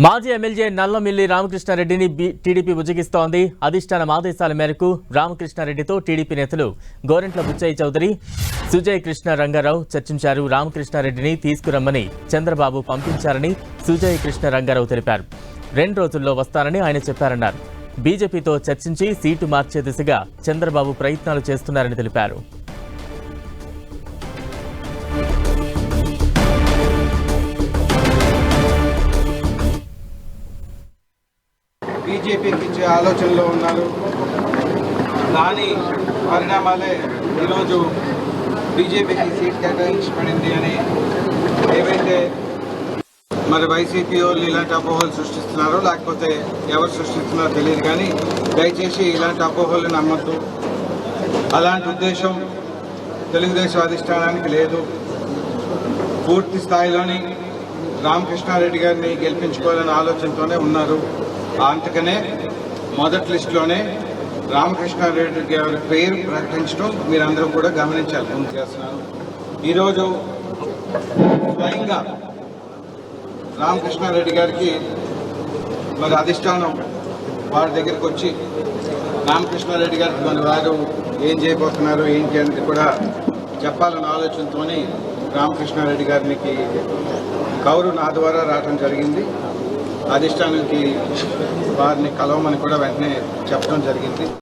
మాజీ MLA Nallamilli రామకృష్ణారెడ్డిని TDP బుజ్జగిస్తోంది. అధిష్టానం ఆదేశాల మేరకు రామకృష్ణారెడ్డితో టీడీపీ నేతలు గోరెంట్ల బుచ్చయ్య చౌదరి, సుజయ్ కృష్ణ రంగారావు చర్చించారు. రామకృష్ణారెడ్డిని తీసుకురమ్మని చంద్రబాబు పంపించారని సుజయ్ కృష్ణ రంగారావు తెలిపారు. 2 రోజుల్లో వస్తానని ఆయన చెప్పారన్నారు. బీజేపీతో చర్చించి సీటు మార్చే దిశగా చంద్రబాబు ప్రయత్నాలు చేస్తున్నారని తెలిపారు. బీజేపీకి ఇచ్చే ఆలోచనలో ఉన్నారు. దాని పరిణామాలే ఈరోజు బీజేపీకి సీట్ కేటాయించబడింది అని ఏవైతే మరి వైసీపీ వాళ్ళు ఇలాంటి అపోహలు సృష్టిస్తున్నారో లేకపోతే ఎవరు సృష్టిస్తున్నారో తెలియదు, కానీ దయచేసి ఇలాంటి అపోహలు నమ్మద్దు. అలాంటి ఉద్దేశం తెలుగుదేశం అధిష్టానానికి లేదు. పూర్తి స్థాయిలోని రామకృష్ణారెడ్డి గారిని గెలిపించుకోవాలనే ఆలోచనతోనే ఉన్నారు. అందుకనే మొదటి లిస్టులోనే రామకృష్ణారెడ్డి గారి పేరు ప్రకటించడం మీరందరూ కూడా గమనించాలి. చేస్తున్నాను. ఈరోజు స్వయంగా రామకృష్ణారెడ్డి గారికి మరి అధిష్టానం వారి దగ్గరికి వచ్చి రామకృష్ణారెడ్డి గారికి మన వారు ఏం చేయబోతున్నారు ఏంటి అనేది కూడా చెప్పాలన్న ఆలోచనతోనే రామకృష్ణారెడ్డి గారికి కౌరు నా ద్వారా రావడం జరిగింది. అధిష్టానానికి వారిని కలవమని కూడా వెంటనే చెప్పడం జరిగింది.